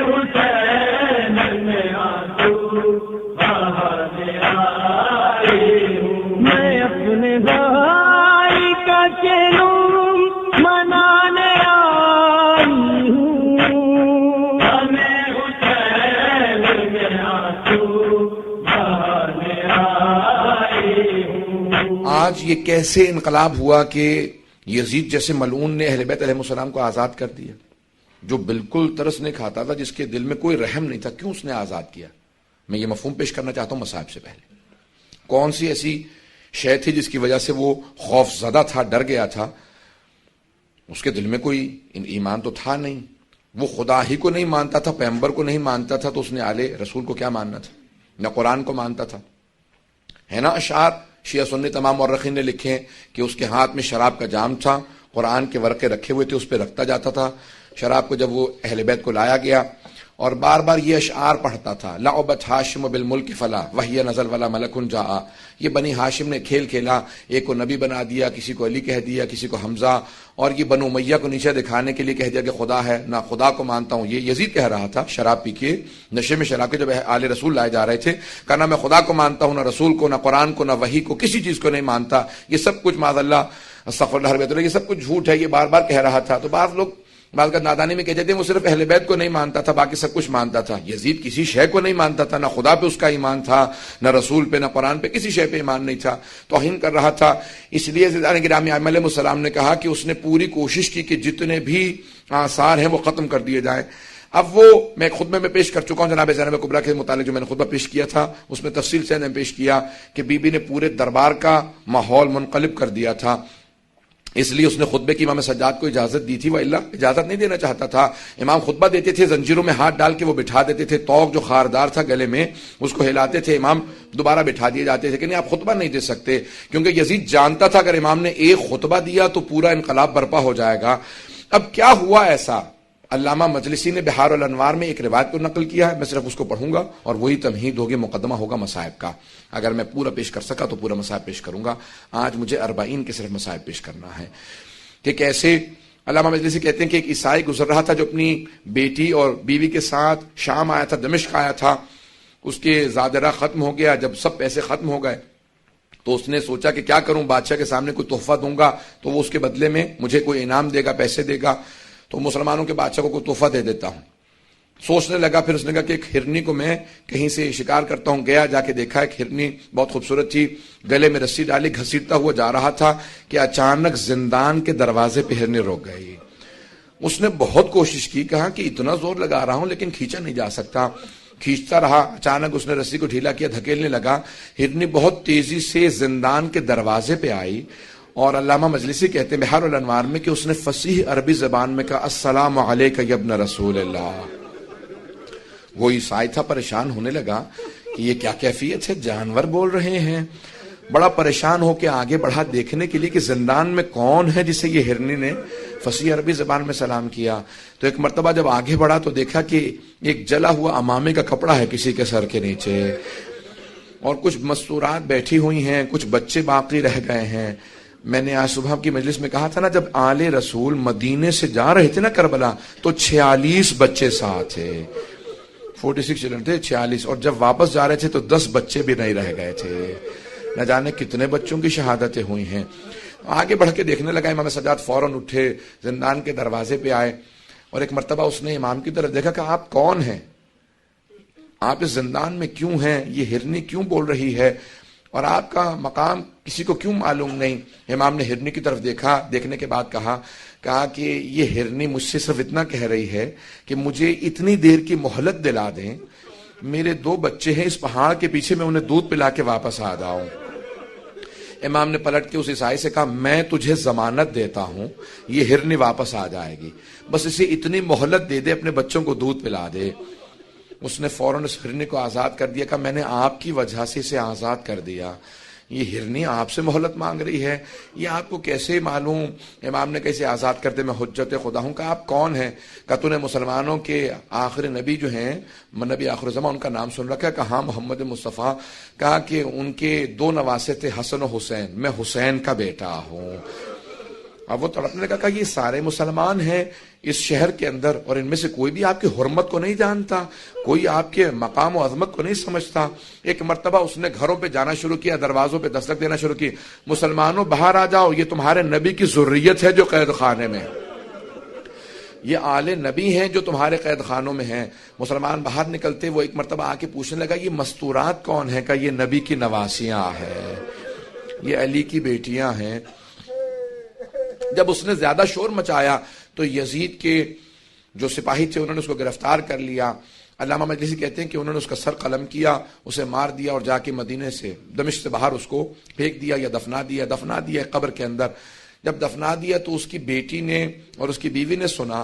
حسین میں آنسو بہانے آئی ہوں، میں اپنے بھائی کا جنم منانے آئی ہوں، ہمیں حسین میں آنسو بہانے آئی ہوں۔ آج یہ کیسے انقلاب ہوا کہ یزید جیسے ملعون نے اہل بیت علیہ السلام کو آزاد کر دیا؟ جو بالکل ترس نہیں کھاتا تھا، جس کے دل میں کوئی رحم نہیں تھا، کیوں اس نے آزاد کیا؟ میں یہ مفہوم پیش کرنا چاہتا ہوں مصائب سے پہلے۔ کون سی ایسی شے تھی جس کی وجہ سے وہ خوف زدہ تھا، ڈر گیا تھا؟ اس کے دل میں کوئی ایمان تو تھا نہیں، وہ خدا ہی کو نہیں مانتا تھا، پیغمبر کو نہیں مانتا تھا، تو اس نے آل رسول کو کیا ماننا تھا؟ نہ قرآن کو مانتا تھا۔ ہے نا اشعار شیعہ سنی تمام مورخین نے لکھے ہیں کہ اس کے ہاتھ میں شراب کا جام تھا، قرآن کے ورقے رکھے ہوئے تھے، اس پہ رکھتا جاتا تھا شراب کو۔ جب وہ اہل بیت کو لایا گیا اور بار بار یہ اشعار پڑھتا تھا، لعبت ہاشم بالملک فلا وہی نزل والا ملک جاء، یہ بنی ہاشم نے کھیل کھیلا، ایک کو نبی بنا دیا، کسی کو علی کہہ دیا، کسی کو حمزہ، اور یہ بنو امیہ کو نیچے دکھانے کے لیے کہہ دیا کہ خدا ہے، نہ خدا کو مانتا ہوں۔ یہ یزید کہہ رہا تھا شراب پی کے، نشے میں شراب کے، جب آل رسول لائے جا رہے تھے، کہا نہ میں خدا کو مانتا ہوں، نہ رسول کو، نہ قرآن کو، نہ وحی کو، کسی چیز کو نہیں مانتا، یہ سب کچھ معاذ اللہ استغفر اللہ رب، یہ سب کچھ جھوٹ ہے، یہ بار بار کہہ رہا تھا۔ تو بعض لوگ بعض کا نادانی میں کہتے ہیں وہ صرف اہل بیت کو نہیں مانتا تھا، باقی سب کچھ مانتا تھا۔ یزید کسی شے کو نہیں مانتا تھا، نہ خدا پہ اس کا ایمان تھا، نہ رسول پہ، نہ قرآن پہ، کسی شے پہ ایمان نہیں تھا، توہین کر رہا تھا۔ اس لیے زیدان گرامی علیہ السلام نے کہا کہ اس نے پوری کوشش کی کہ جتنے بھی آثار ہیں وہ ختم کر دیے جائیں۔ اب وہ میں خطبے میں پیش کر چکا ہوں، جناب زینب کبریٰ کے متعلق جو میں نے خطبہ پیش کیا تھا اس میں تفصیل سے نے پیش کیا کہ بی بی نے پورے دربار کا ماحول منقلب کر دیا تھا، اس لیے اس نے خطبے کی امام سجاد کو اجازت دی تھی، وہ اللہ اجازت نہیں دینا چاہتا تھا۔ امام خطبہ دیتے تھے، زنجیروں میں ہاتھ ڈال کے وہ بٹھا دیتے تھے، توق جو خاردار تھا گلے میں اس کو ہلاتے تھے، امام دوبارہ بٹھا دیے جاتے تھے کہ نہیں آپ خطبہ نہیں دے سکتے، کیونکہ یزید جانتا تھا اگر امام نے ایک خطبہ دیا تو پورا انقلاب برپا ہو جائے گا۔ اب کیا ہوا ایسا؟ علامہ مجلسی نے بحار الانوار میں ایک روایت کو نقل کیا ہے، میں صرف اس کو پڑھوں گا اور وہی تمہید ہوگی، مقدمہ ہوگا مصائب کا۔ اگر میں پورا پیش کر سکا تو پورا مصائب پیش کروں گا، آج مجھے 40 کے صرف مصائب پیش کرنا ہے کہ کیسے علامہ مجلسی کہتے ہیں کہ ایک عیسائی گزر رہا تھا جو اپنی بیٹی اور بیوی کے ساتھ شام آیا تھا، دمشق آیا تھا، اس کے زادرہ ختم ہو گیا، جب سب پیسے ختم ہو گئے تو اس نے سوچا کہ کیا کروں، بادشاہ کے سامنے کوئی تحفہ دوں گا تو وہ اس کے بدلے میں مجھے کوئی انعام دے گا، پیسے دے گا، تو مسلمانوں کے بادشاہ کو کوئی تحفہ دے دیتا ہوں۔ سوچنے لگا، پھر اس نے کہا کہ ایک ہرنی کو میں کہیں سے شکار کرتا ہوں، گیا، جا کے دیکھا ایک ہرنی بہت خوبصورت تھی، گلے میں رسی ڈالی، گھسیٹتا ہوا جا رہا تھا کہ اچانک زندان کے دروازے پہ ہرنی رک گئی۔ اس نے بہت کوشش کی، کہا کہ اتنا زور لگا رہا ہوں لیکن کھینچا نہیں جا سکتا، کھینچتا رہا، اچانک اس نے رسی کو ڈھیلا کیا، دھکیلنے لگا، ہرنی بہت تیزی سے زندان کے دروازے پہ آئی، اور علامہ مجلسی کہتے ہیں بحار الانوار میں کہ اس نے فصیح عربی زبان میں کہا السلام علیک یا ابن رسول اللہ۔ وہ عیسائی تھا، پریشان ہونے لگا کہ یہ کیا کیفیت ہے، جانور بول رہے ہیں، بڑا پریشان ہو کے آگے بڑھا دیکھنے کے لیے کہ زندان میں کون ہے جسے یہ ہرنی نے فصیح عربی زبان میں سلام کیا۔ تو ایک مرتبہ جب آگے بڑھا تو دیکھا کہ ایک جلا ہوا امامے کا کپڑا ہے کسی کے سر کے نیچے، اور کچھ مستورات بیٹھی ہوئی ہیں، کچھ بچے باقی رہ گئے ہیں۔ میں نے آج صبح کی مجلس میں کہا تھا نا، جب آل رسول مدینے سے جا رہے تھے نا کربلا تو 46 بچے ساتھ تھے، 46 چلڈرن تھے، 46، اور جب واپس جا رہے تھے تو 10 بچے بھی نہیں رہ گئے تھے، نہ جانے کتنے بچوں کی شہادتیں ہوئی ہیں۔ آگے بڑھ کے دیکھنے لگا، امام سجاد فوراً اٹھے، زندان کے دروازے پہ آئے، اور ایک مرتبہ اس نے امام کی طرف دیکھا کہ آپ کون ہیں، آپ اس زندان میں کیوں ہیں، یہ ہرنی کیوں بول رہی ہے، اور آپ کا مقام کسی کو کیوں معلوم نہیں؟ امام نے ہرنی کی طرف دیکھا، دیکھنے کے بعد کہا کہ یہ ہرنی مجھ سے صرف اتنا کہہ رہی ہے کہ مجھے اتنی دیر کی مہلت دلا دیں، میرے 2 بچے ہیں اس پہاڑ کے پیچھے، میں انہیں دودھ پلا کے واپس آ جاؤں۔ امام نے پلٹ کے اس عیسائی سے کہا میں تجھے ضمانت دیتا ہوں یہ ہرنی واپس آ جائے گی، بس اسے اتنی مہلت دے دے، اپنے بچوں کو دودھ پلا دے۔ اس نے فوراً اس ہرنی کو آزاد کر دیا، کہا میں نے آپ کی وجہ سے اسے آزاد کر دیا، یہ ہرنی آپ سے مہلت مانگ رہی ہے، یہ آپ کو کیسے معلوم؟ امام نے کیسے آزاد کر دے، میں حجت خدا ہوں۔ کہا آپ کون ہیں؟ کہا تو نے مسلمانوں کے آخری نبی جو ہیں، نبی آخر زمان، ان کا نام سن رکھا ہے؟ کہا ہاں، محمد مصطفیٰ۔ کہا کہ ان کے 2 نواسے تھے، حسن و حسین، میں حسین کا بیٹا ہوں۔ اب وہ تڑپنے لگا کہ یہ سارے مسلمان ہیں اس شہر کے اندر اور ان میں سے کوئی بھی آپ کی حرمت کو نہیں جانتا، کوئی آپ کے مقام و عظمت کو نہیں سمجھتا۔ ایک مرتبہ اس نے گھروں پہ جانا شروع کیا، دروازوں پہ دستک دینا شروع کی، مسلمانوں باہر آ جاؤ، یہ تمہارے نبی کی ذریت ہے جو قید خانے میں، یہ آل نبی ہیں جو تمہارے قید خانوں میں ہیں۔ مسلمان باہر نکلتے، وہ ایک مرتبہ آ کے پوچھنے لگا یہ مستورات کون ہیں؟ کہ یہ نبی کی نواسیاں ہیں، یہ علی کی بیٹیاں ہیں۔ جب اس نے زیادہ شور مچایا تو یزید کے جو سپاہی تھے انہوں نے اس کو گرفتار کر لیا۔ علامہ مجلسی کہتے ہیں کہ انہوں نے اس کا سر قلم کیا، اسے مار دیا اور جا کے مدینے سے، دمشق سے باہر اس کو پھینک دیا یا دفنا دیا قبر کے اندر۔ جب دفنا دیا تو اس کی بیٹی نے اور اس کی بیوی نے سنا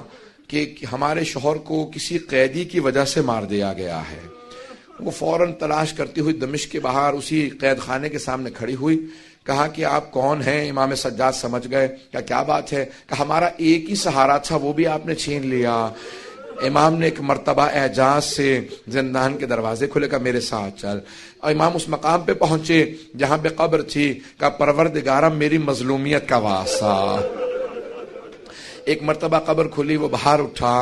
کہ ہمارے شوہر کو کسی قیدی کی وجہ سے مار دیا گیا ہے۔ وہ فوراً تلاش کرتی ہوئی دمشق کے باہر اسی قید خانے کے سامنے کھڑی ہوئی، کہا کہ آپ کون ہیں؟ امام سجاد سمجھ گئے، کیا بات ہے؟ کہ ہمارا ایک ہی سہارا تھا وہ بھی آپ نے چھین لیا۔ امام نے ایک مرتبہ اعجاز سے زندان کے دروازے کھلے، کہا میرے ساتھ چل۔ اور امام اس مقام پہ پہنچے جہاں پہ قبر تھی، کہا پروردگارا میری مظلومیت کا واسطہ۔ ایک مرتبہ قبر کھلی، وہ باہر اٹھا،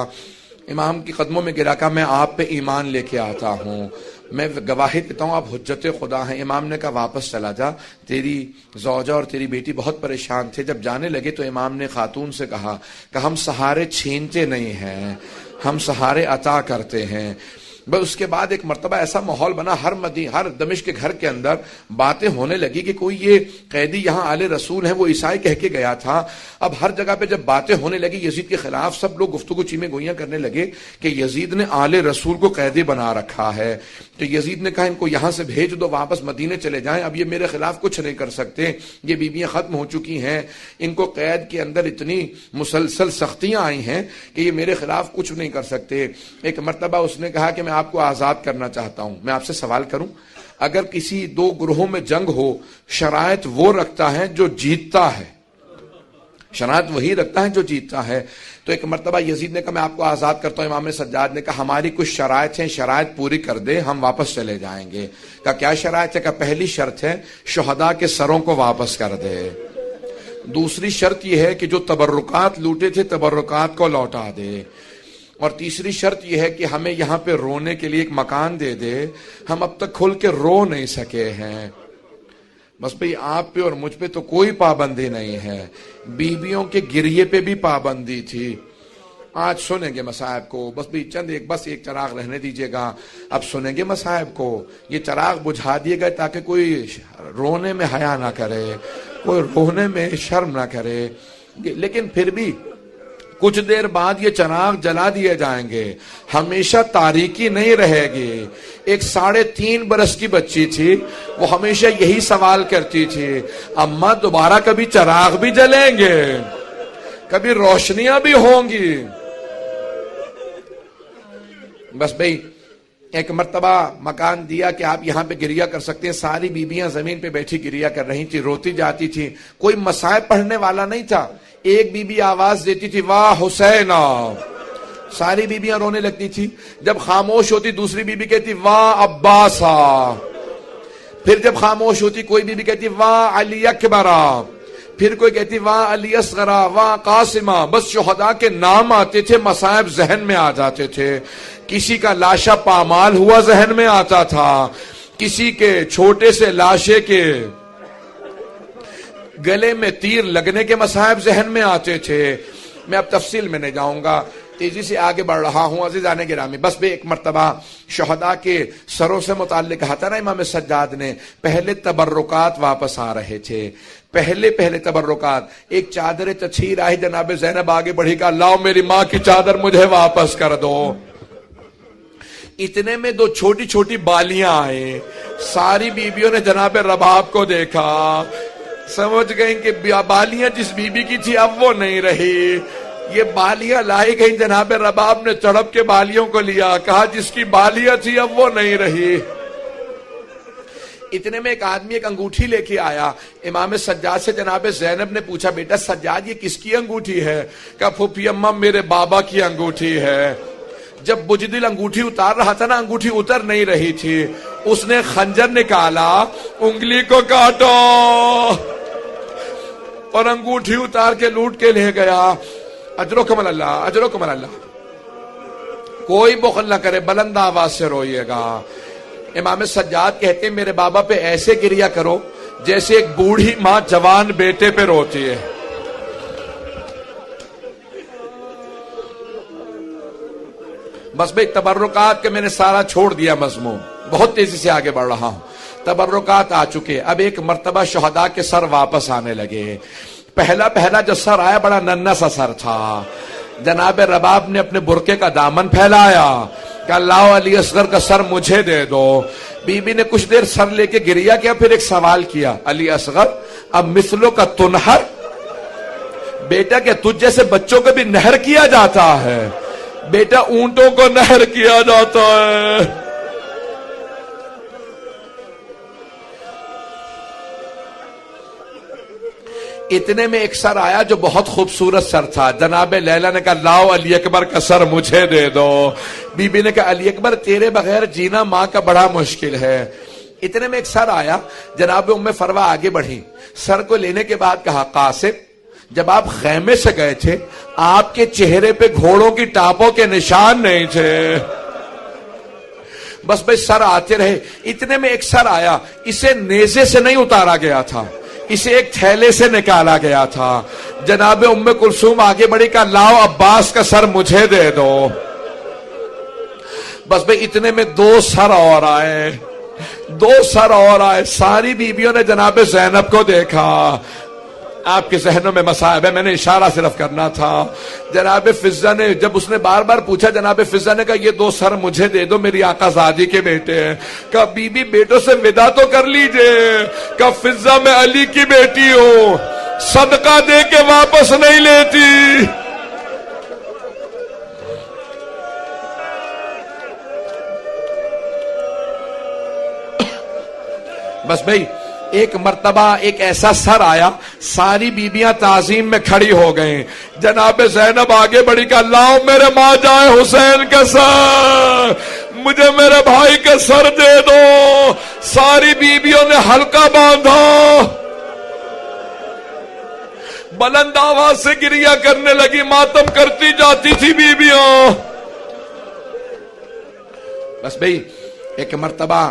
امام کی قدموں میں گرا، کہا میں آپ پہ ایمان لے کے آتا ہوں، میں گواہی دیتا ہوں آپ حجت خدا ہیں۔ امام نے کہا واپس چلا جا، تیری زوجہ اور تیری بیٹی بہت پریشان تھے۔ جب جانے لگے تو امام نے خاتون سے کہا کہ ہم سہارے چھینتے نہیں ہیں، ہم سہارے عطا کرتے ہیں۔ بس اس کے بعد ایک مرتبہ ایسا ماحول بنا، ہر دمشق کے گھر کے اندر باتیں ہونے لگی کہ کوئی یہ قیدی یہاں آل رسول ہیں، وہ عیسائی کہہ کے گیا تھا۔ اب ہر جگہ پہ جب باتیں ہونے لگی یزید کے خلاف، سب لوگ گفتگو چیمیں گوئیاں کرنے لگے کہ یزید نے آل رسول کو قیدی بنا رکھا ہے۔ تو یزید نے کہا ان کو یہاں سے بھیج دو، واپس مدینے چلے جائیں، اب یہ میرے خلاف کچھ نہیں کر سکتے، یہ بیویاں ختم ہو چکی ہیں، ان کو قید کے اندر اتنی مسلسل سختیاں آئی ہیں کہ یہ میرے خلاف کچھ نہیں کر سکتے۔ ایک مرتبہ اس نے کہا کہ میں آپ کو آزاد کرنا چاہتا ہوں، میں آپ سے سوال کروں، اگر کسی دو گروہوں میں جنگ ہو، شرائط وہ رکھتا ہے جو جیتتا ہے، شرائط وہی رکھتا ہے جو جیتتا ہے۔ تو ایک مرتبہ یزید نے کہا میں آپ کو آزاد کرتا ہوں۔ امام سجاد نے کہا ہماری کچھ شرائط ہیں، شرائط پوری کر دے، ہم واپس چلے جائیں گے۔ کہا کیا شرائط ہے؟ کہ پہلی شرط ہے شہداء کے سروں کو واپس کر دے، دوسری شرط یہ ہے کہ جو تبرکات لوٹے تھے تبرکات کو لوٹا دے، اور تیسری شرط یہ ہے کہ ہمیں یہاں پہ رونے کے لیے ایک مکان دے دے، ہم اب تک کھل کے رو نہیں سکے ہیں۔ بس بھئی آپ پہ اور مجھ پہ تو کوئی پابندی نہیں ہے، بیویوں کے گریے پہ بھی پابندی تھی۔ آج سنیں گے مصائب کو، بس بھی بس ایک چراغ رہنے دیجئے گا، اب سنیں گے مصائب کو، یہ چراغ بجھا دیے گئے تاکہ کوئی رونے میں حیا نہ کرے، کوئی رونے میں شرم نہ کرے۔ لیکن پھر بھی کچھ دیر بعد یہ چراغ جلا دیے جائیں گے، ہمیشہ تاریکی نہیں رہے گی۔ ایک 3.5 برس کی بچی تھی، وہ ہمیشہ یہی سوال کرتی تھی، اماں دوبارہ کبھی چراغ بھی جلیں گے، کبھی روشنیاں بھی ہوں گی؟ بس بھئی ایک مرتبہ مکان دیا کہ آپ یہاں پہ گریا کر سکتے ہیں۔ ساری بیویاں زمین پہ بیٹھی گریا کر رہی تھی، روتی جاتی تھی، کوئی مصائب پڑھنے والا نہیں تھا۔ ایک بی بی آواز دیتی تھی واہ حسین، ساری بیویاں رونے لگتی تھی۔ جب خاموش ہوتی دوسری بی بی کہتی واہ عباسا، پھر جب خاموش ہوتی کوئی بی بی کہتی واہ علی اکبرا، پھر کوئی کہتی واہ علی اصغرا، واہ قاسمہ۔ بس شہداء کے نام آتے تھے، مصائب ذہن میں آ جاتے تھے۔ کسی کا لاشا پامال ہوا ذہن میں آتا تھا، کسی کے چھوٹے سے لاشے کے گلے میں تیر لگنے کے مصائب ذہن میں آتے تھے۔ میں اب تفصیل میں نہیں جاؤں گا، تیزی سے آگے بڑھ رہا ہوں عزیزان گرامی۔ بس بھی ایک مرتبہ شہداء کے سروں سے متعلق کہا تھا نا امام سجاد نے، پہلے تبرکات واپس آ رہے تھے، پہلے تبرکات۔ ایک چادر تطہیر آئی، جناب زینب آگے بڑھی کہا لاؤ میری ماں کی چادر مجھے واپس کر دو۔ اتنے میں 2 چھوٹی چھوٹی بالیاں آئیں، ساری بیویوں نے جناب رباب کو دیکھا، سمجھ گئیں کہ بالیاں جس بی بی کی تھی اب وہ نہیں رہی، یہ بالیاں لائی گئیں۔ جناب رباب نے تڑپ کے بالیوں کو لیا، کہا جس کی بالیاں تھی اب وہ نہیں رہی۔ اتنے میں ایک آدمی ایک انگوٹھی لے کے آیا، امام سجاد سے جناب زینب نے پوچھا بیٹا سجاد یہ کس کی انگوٹھی ہے؟ کہا پھوپھی اماں میرے بابا کی انگوٹھی ہے۔ جب بجدل انگوٹھی اتار رہا تھا نا، انگوٹھی اتر نہیں رہی تھی، اس نے خنجر نکالا، انگلی کو کاٹو۔ اور انگوٹھی اتار کے لوٹ کے لے گیا. اجرکم اللہ، اجرکم اللہ. کوئی بخل نہ کرے، بلند آواز سے روئیے گا. امام سجاد کہتے ہیں میرے بابا پہ ایسے گریا کرو جیسے ایک بوڑھی ماں جوان بیٹے پہ روتی ہے. بس بھئی تبرکات کے میں نے سارا چھوڑ دیا مضمون، بہت تیزی سے آگے بڑھ رہا ہوں. تبرکات آ چکے، اب ایک مرتبہ شہداء کے سر واپس آنے لگے. پہلا جو سر آیا بڑا ننھا سا سر تھا. جناب رباب نے اپنے برقعے کا دامن پھیلایا کہ اللہ علی اصغر کا سر مجھے دے دو. بی بی نے کچھ دیر سر لے کے گریا کیا، پھر ایک سوال کیا، علی اصغر اب مثلوں کا تنہر، بیٹا کہ تجھ جیسے بچوں کو بھی نہر کیا جاتا ہے؟ بیٹا اونٹوں کو نہر کیا جاتا ہے. اتنے میں ایک سر آیا جو بہت خوبصورت سر تھا. جناب لیلا نے کہا لاؤ علی اکبر کا سر مجھے دے دو. بی بی نے کہا علی اکبر تیرے بغیر جینا ماں کا بڑا مشکل ہے. اتنے میں ایک سر آیا. جناب ام فروا آگے بڑھی، سر کو لینے کے بعد کہا قاسم جب آپ خیمے سے گئے تھے آپ کے چہرے پہ گھوڑوں کی ٹاپوں کے نشان نہیں تھے. بس بھائی سر آتے رہے. اتنے میں ایک سر آیا، اسے نیزے سے نہیں اتارا گیا تھا، اسے ایک تھیلے سے نکالا گیا تھا. جناب ام کلثوم آگے بڑھی کہا لاؤ عباس کا سر مجھے دے دو. بس بھئی اتنے میں دو سر اور آئے. ساری بیویوں نے جناب زینب کو دیکھا. آپ کے ذہنوں میں مصائب ہے، میں نے اشارہ صرف کرنا تھا. جناب فضہ نے جب اس نے بار بار پوچھا، جناب فضہ نے کہا یہ دو سر مجھے دے دو، میری آقا زادی کے بیٹے ہیں. کہا بی بی بیٹوں سے ودا تو کر لیجئے. کہا فضہ میں علی کی بیٹی ہوں، صدقہ دے کے واپس نہیں لیتی. بس بھئی ایک مرتبہ ایک ایسا سر آیا، ساری بیبیاں تعظیم میں کھڑی ہو گئیں. جناب زینب آگے بڑھی کہ لاؤ میرے ماں جائے حسین کا سر، مجھے میرے بھائی کا سر دے دو. ساری بیبیوں نے حلقہ باندھا، بلند آواز سے گریا کرنے لگی، ماتم کرتی جاتی تھی بیبیاں. بس بھئی ایک مرتبہ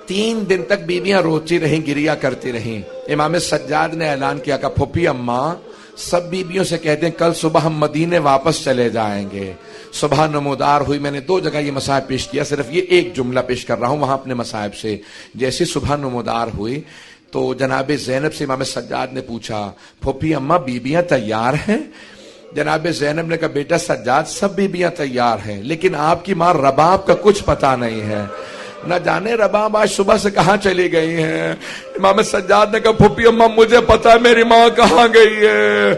3 دن تک بیویاں روتی رہیں، گریا کرتی رہیں. امام سجاد نے اعلان کیا کہ پھوپھی اماں سب بیویوں سے کہتے ہیں کل صبح ہم مدینے واپس چلے جائیں گے. صبح نمودار ہوئی. میں نے 2 جگہ یہ مصائب پیش کیا، صرف یہ ایک جملہ پیش کر رہا ہوں وہاں اپنے مصائب سے. جیسے صبح نمودار ہوئی تو جناب زینب سے امام سجاد نے پوچھا پھوپھی اماں بیویاں تیار ہیں؟ جناب زینب نے کہا بیٹا سجاد سب بیویاں تیار ہیں، لیکن آپ کی ماں رباب کا کچھ پتہ نہیں ہے. نہ جانے رباب آج صبح سے کہاں چلی گئی ہیں. امام سجاد نے کہا پھوپھی اماں مجھے پتا ہے میری ماں کہاں گئی ہے.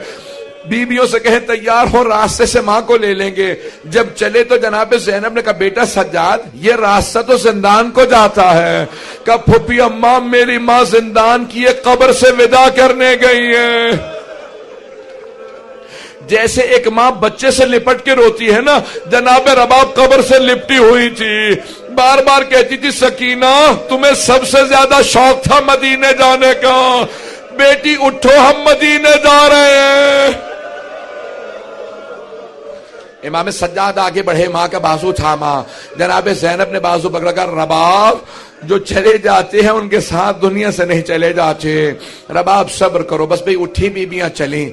بیویوں سے کہیں تیار ہو، راستے سے ماں کو لے لیں گے. جب چلے تو جناب زینب نے کہا بیٹا سجاد یہ راستہ تو زندان کو جاتا ہے. کہا پھوپھی اماں میری ماں زندان کی ایک قبر سے ودا کرنے گئی ہے. جیسے ایک ماں بچے سے لپٹ کے روتی ہے نا، جناب رباب قبر سے لپٹی ہوئی تھی. بار بار کہتی تھی سکینہ تمہیں سب سے زیادہ شوق تھا مدینے جانے کا، بیٹی اٹھو ہم مدینے جا رہے ہیں. امام سجاد آگے بڑھے، ماں کا بازو تھاما. جناب زینب نے بازو پکڑا کر رباب جو چلے جاتے ہیں ان کے ساتھ دنیا سے نہیں چلے جاتے، رباب صبر کرو. بس بھئی اٹھی بیبیاں چلیں.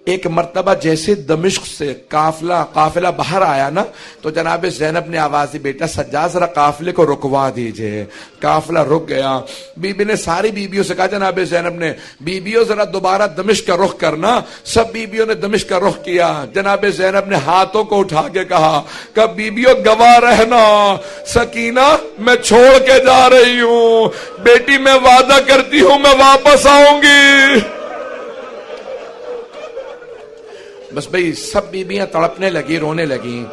ایک مرتبہ جیسے دمشق سے قافلہ باہر آیا نا تو جناب زینب نے آواز دی بیٹا سجاد ذرا قافلے کو رکوا دیجئے. قافلہ رک گیا. بی بی نے ساری بیبیوں سے کہا، جناب زینب نے بیبیوں ذرا دوبارہ دمشق کا رخ کرنا. سب بیبیوں نے دمشق کا رخ کیا. جناب زینب نے ہاتھوں کو اٹھا کے کہا کہ بیبیوں گواہ رہنا، سکینہ میں چھوڑ کے جا رہی ہوں، بیٹی میں وعدہ کرتی ہوں میں واپس آؤں گی. بس بھئی سب بیبیاں تڑپنے لگی، رونے لگی.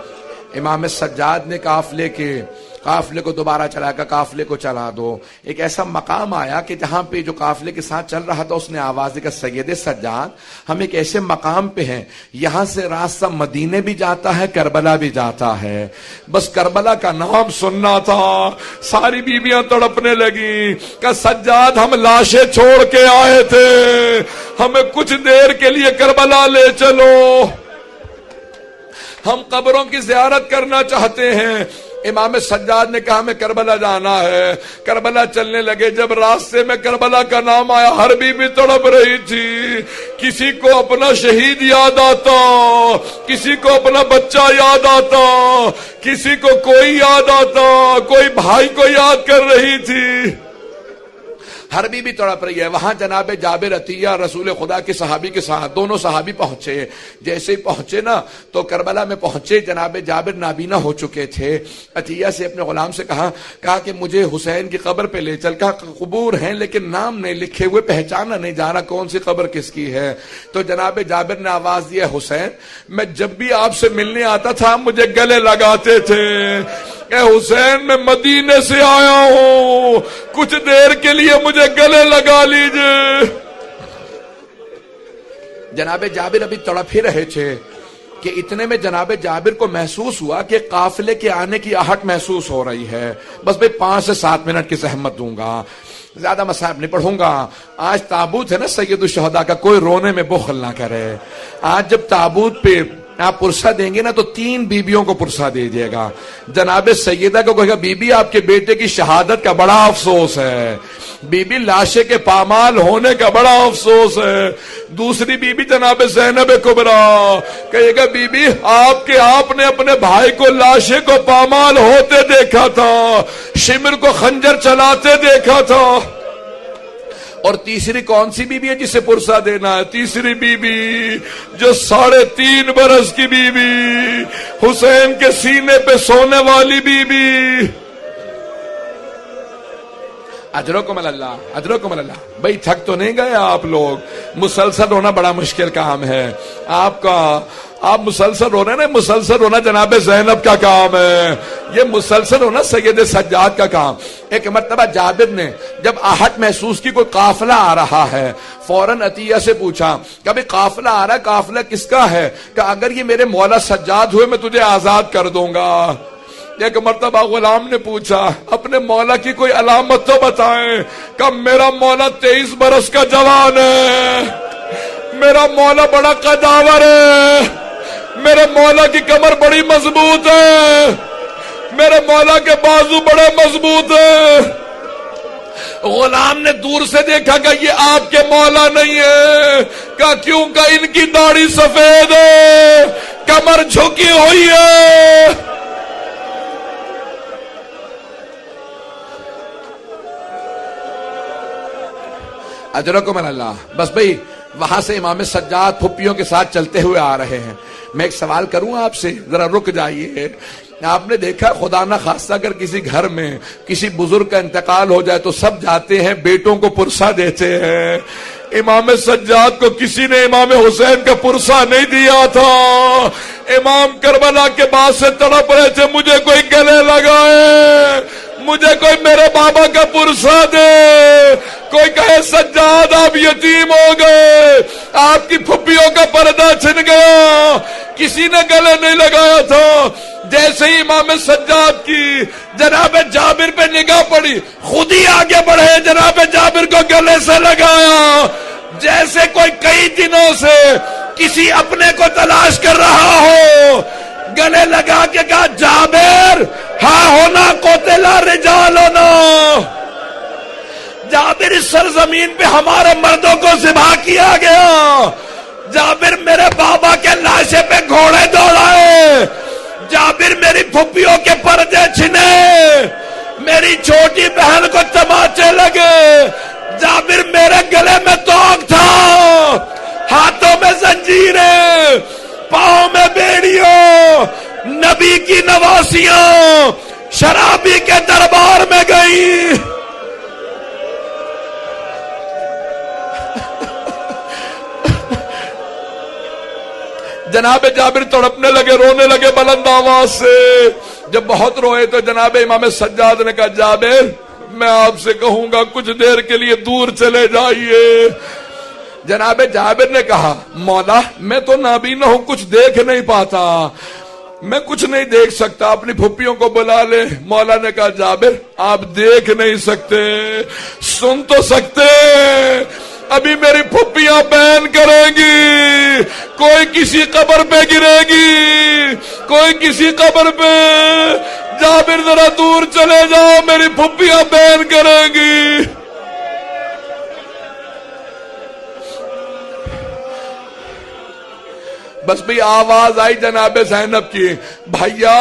امام سجاد نے قافلے کے قافلے کو دوبارہ چلا کر قافلے کو چلا دو. ایک ایسا مقام آیا کہ جہاں پہ جو قافلے کے ساتھ چل رہا تھا اس نے آواز دی کہ سید سجاد ہم ایک ایسے مقام پہ ہیں یہاں سے راستہ مدینے بھی جاتا ہے کربلا بھی جاتا ہے. بس کربلا کا نام سننا تھا. ساری بیویاں تڑپنے لگی کہ سجاد ہم لاشیں چھوڑ کے آئے تھے, ہمیں کچھ دیر کے لیے کربلا لے چلو, ہم قبروں کی زیارت کرنا چاہتے ہیں. امام سجاد نے کہا ہمیں کربلا جانا ہے. کربلا چلنے لگے. جب راستے میں کربلا کا نام آیا ہر بیوی تڑپ رہی تھی. کسی کو اپنا شہید یاد آتا, کسی کو اپنا بچہ یاد آتا, کسی کو کوئی یاد آتا, کوئی بھائی کو یاد کر رہی تھی. ہر بیوی تڑپ رہی ہے. وہاں جناب جابر عطیہ رسول خدا کے صحابی کے ساتھ دونوں صحابی پہنچے. جیسے ہی پہنچے نا تو کربلا میں پہنچے. جناب جابر نابینا ہو چکے تھے. عطیہ سے اپنے غلام سے کہا کہ مجھے حسین کی قبر پہ لے چل. کہا قبور ہیں لیکن نام نہیں لکھے ہوئے, پہچانا نہیں جا رہا کون سی قبر کس کی ہے. تو جناب جابر نے آواز دی حسین میں جب بھی آپ سے ملنے آتا تھا مجھے گلے لگاتے تھے. اے حسین میں مدینے سے آیا ہوں, کچھ دیر کے لیے مجھے گلے لگا لیجئے. جناب جابر ابھی تڑپ ہی رہے تھے کہ اتنے میں جناب جابر کو محسوس ہوا کہ قافلے کے آنے کی آہٹ محسوس ہو رہی ہے. بس بھئی 5 سے 7 منٹ کی زحمت دوں گا, زیادہ مصائب نہیں پڑھوں گا. آج تابوت ہے نا سید الشہداء کا, کوئی رونے میں بخل نہ کرے. آج جب تابوت پہ آپ پرسہ دیں گے نا تو 3 بیبیوں کو پرسہ دے دیے گا. جناب سیدہ کو کہے گا بی بی آپ کے بیٹے کی شہادت کا بڑا افسوس ہے, بی بی لاشے کے پامال ہونے کا بڑا افسوس ہے. دوسری بی بی جناب زینب کبریٰ کہے گا بی بی آپ نے اپنے بھائی کو لاشے کو پامال ہوتے دیکھا تھا, شمر کو خنجر چلاتے دیکھا تھا. اور تیسری کون سی بی بی ہے جسے پرسہ دینا ہے؟ تیسری بی بی جو 3.5 برس کی بی بی, حسین کے سینے پہ سونے والی بی بی. اجرکم اللہ, اجرکم اللہ. بھئی تھک تو نہیں گئے آپ لوگ؟ مسلسل رونا بڑا مشکل کام ہے آپ مسلسل رو رہے ہیں نا, مسلسل رونا جناب زینب کا کام ہے, یہ مسلسل رونا سید سجاد کا کام. ایک مرتبہ جابر نے جب آہٹ محسوس کی کوئی قافلہ آ رہا ہے, فوراً عطیہ سے پوچھا کہ ابھی قافلہ آ رہا ہے, قافلہ کس کا ہے؟ کہ اگر یہ میرے مولا سجاد ہوئے میں تجھے آزاد کر دوں گا. ایک مرتبہ غلام نے پوچھا اپنے مولا کی کوئی علامت تو بتائیں. کہ میرا مولا 23 برس کا جوان ہے, میرا مولا بڑا قداور ہے, میرے مولا کی کمر بڑی مضبوط ہے, میرے مولا کے بازو بڑے مضبوط ہیں. غلام نے دور سے دیکھا کہ یہ آپ کے مولا نہیں ہے. کہ کیوں؟ کہ ان کی داڑھی سفید ہے, کمر جھکی ہوئی ہے. اجرکم اللہ. بس بھئی وہاں سے امام سجاد پھپھیوں کے ساتھ چلتے ہوئے آ رہے ہیں. میں ایک سوال کروں آپ سے, ذرا رک جائیے. آپ نے دیکھا خدا نہ خواستہ اگر کسی گھر میں کسی بزرگ کا انتقال ہو جائے تو سب جاتے ہیں بیٹوں کو پرسہ دیتے ہیں. امام سجاد کو کسی نے امام حسین کا پرسہ نہیں دیا تھا. امام کربلا کے بعد سے تڑپ رہے تھے مجھے کوئی گلے لگائے, مجھے کوئی میرے بابا کا پرسہ دے. کوئی کہے سجاد آپ یتیم ہو گئے, آپ کی پھپھیوں کا پردہ چھن گیا. کسی نے گلے نہیں لگایا تھا. جیسے ہی امام سجاد کی جناب جابر پہ نگاہ پڑی خود ہی آگے بڑھے, جناب جابر کو گلے سے لگایا. جیسے کوئی کئی دنوں سے کسی اپنے کو تلاش کر رہا ہو, گلے لگا کے کہا جابر ہاں ہونا قتلا رجالنا. جابر اس سرزمین پہ ہمارے مردوں کو ذبح کیا گیا. جابر میرے بابا کے لاشے پہ گھوڑے دوڑائے. جابر میری پھپھیوں کے پردے چھنے, میری چھوٹی بہن کو تماچے لگے. جابر میرے گلے میں توق تھا, ہاتھوں میں زنجیریں, پاؤں میں بیڑیوں, نبی کی نواسیاں شرابی کے دربار میں گئی. جناب جابر تڑپنے لگے, رونے لگے بلند آواز سے. جب بہت روئے تو جناب امام سجاد نے کہا جابر میں آپ سے کہوں گا کچھ دیر کے لیے دور چلے جائیے. جناب جابر نے کہا مولا میں تو نابینا ہوں, کچھ دیکھ نہیں پاتا, میں کچھ نہیں دیکھ سکتا, اپنی پھپھیوں کو بلا لے. مولا نے کہا جابر آپ دیکھ نہیں سکتے, سن تو سکتے, ابھی میری پھپھیاں بیان کریں گی, کوئی کسی قبر پہ گرے گی, کوئی کسی قبر پہ. جابر ذرا دور چلے جاؤ, میری پھپھیاں بیان کریں گی. بس بھی آواز آئی جناب زینب کی, بھیا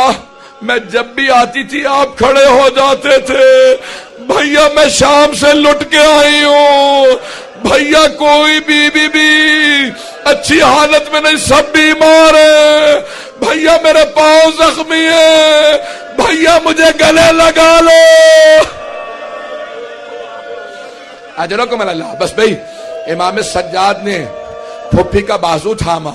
میں جب بھی آتی تھی آپ کھڑے ہو جاتے تھے, بھیا میں شام سے لٹ کے آئی ہوں, بھیا کوئی بھی اچھی حالت میں نہیں, سب بیمار ہیں, بھیا میرے پاؤں زخمی ہیں, بھیا مجھے گلے لگا لو. اجرکم اللہ. بس بھائی امام سجاد نے پھپھی کا بازو تھاما.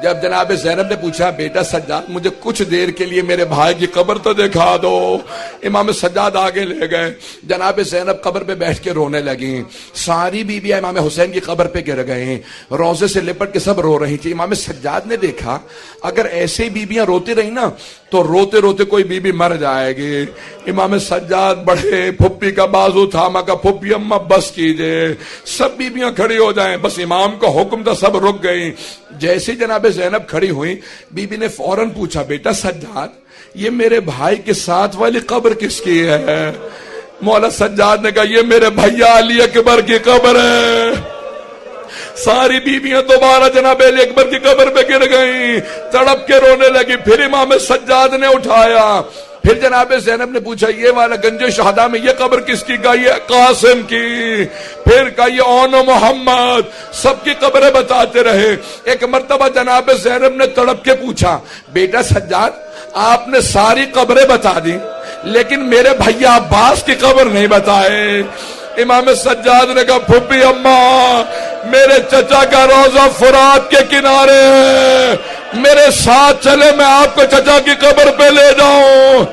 جب جناب زینب نے پوچھا بیٹا سجاد مجھے کچھ دیر کے لیے میرے بھائی کی قبر تو دکھا دو, امام سجاد آگے لے گئے. جناب زینب قبر پہ بیٹھ کے رونے لگیں. ساری بیویاں امام حسین کی قبر پہ گر گئیں, روزے سے لپٹ کے سب رو رہی تھی. امام سجاد نے دیکھا اگر ایسے بیویاں روتی رہی نا تو روتے روتے کوئی بیوی مر جائے گی. امام سجاد بڑھے, پھپھی کا بازو تھاما, کا پھپھی اماں بس کیجئے, سب بیویاں کھڑی ہو جائیں. بس امام کا حکم تھا, سب رک گئیں. جیسے جناب زینب کھڑی ہوئی, بی بی نے فوراً پوچھا بیٹا سجاد یہ میرے بھائی کے ساتھ والی قبر کس کی ہے؟ مولا سجاد نے کہا یہ میرے بھیا علی اکبر کی قبر ہے. ساری بیویاں دوبارہ جناب علی اکبر کی قبر پہ گر گئیں, تڑپ کے رونے لگی. پھر امام سجاد نے اٹھایا. پھر جناب زینب نے پوچھا یہ والا گنج شہداء میں یہ قبر کس کی؟ کہا یہ قاسم کی. پھر کہا یہ اون محمد. سب کی قبریں بتاتے رہے. ایک مرتبہ جناب زینب نے تڑپ کے پوچھا بیٹا سجاد آپ نے ساری قبریں بتا دی لیکن میرے بھیا عباس کی قبر نہیں بتائے. امام سجاد نے کہا پھپھی اماں میرے چچا کا روزہ فرات کے کنارے ہے, میرے ساتھ چلے میں آپ کو چچا کی قبر پہ لے جاؤں.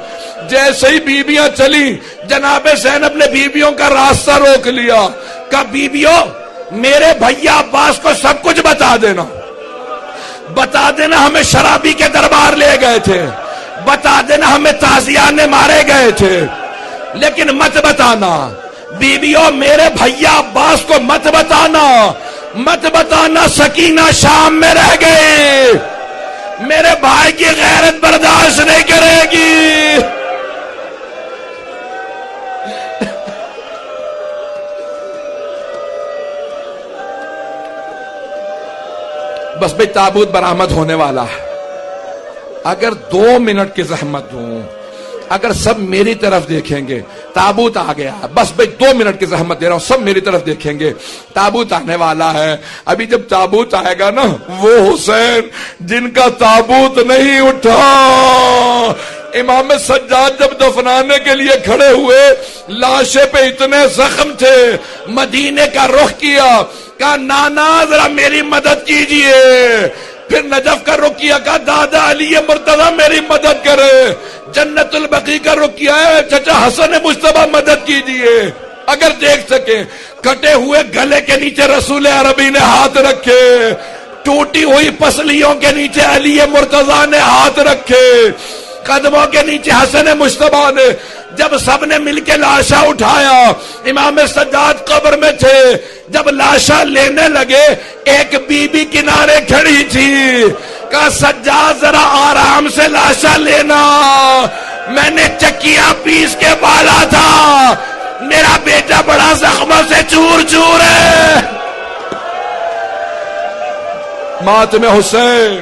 جیسے ہی بیویاں چلی جناب زینب نے بیویوں کا راستہ روک لیا. کہا بیویوں میرے بھیا عباس کو سب کچھ بتا دینا, بتا دینا ہمیں شرابی کے دربار لے گئے تھے, بتا دینا ہمیں تازیانے مارے گئے تھے, لیکن مت بتانا بیویوں میرے بھیا عباس کو مت بتانا, مت بتانا سکینہ شام میں رہ گئے, میرے بھائی کی غیرت برداشت نہیں کرے گی. بس بھئی تابوت برآمد ہونے والا ہے. اگر 2 منٹ کی زحمت دوں, اگر سب میری طرف دیکھیں گے تابوت آ گیا, بس بھئی 2 منٹ کی زحمت دے رہا ہوں, سب میری طرف دیکھیں گے تابوت آنے والا ہے. ابھی جب تابوت آئے گا نا وہ حسین جن کا تابوت نہیں اٹھا. امام سجاد جب دفنانے کے لیے کھڑے ہوئے لاشے پہ اتنے زخم تھے, مدینے کا رخ کیا, کہا نانا ذرا میری مدد کیجئے. پھر نجف کا رخ کیا, کہا دادا علی مرتضی میری مدد کرے. جنت البقیع کا رخ کیا ہے, چچا حسن مجتبی مدد کیجئے. اگر دیکھ سکیں کٹے ہوئے گلے کے نیچے رسول عربی نے ہاتھ رکھے, ٹوٹی ہوئی پسلیوں کے نیچے علی مرتضی نے ہاتھ رکھے, قدموں کے نیچے حسن مجتبی نے. جب سب نے مل کے لاشا اٹھایا, امام سجاد قبر میں تھے. جب لاشا لینے لگے ایک بی بی کنارے کھڑی تھی, کہا سجاد ذرا آرام سے لاشا لینا, میں نے چکیاں پیس کے بالا تھا, میرا بیٹا بڑا زخموں سے چور چور ہے. ماتم حسین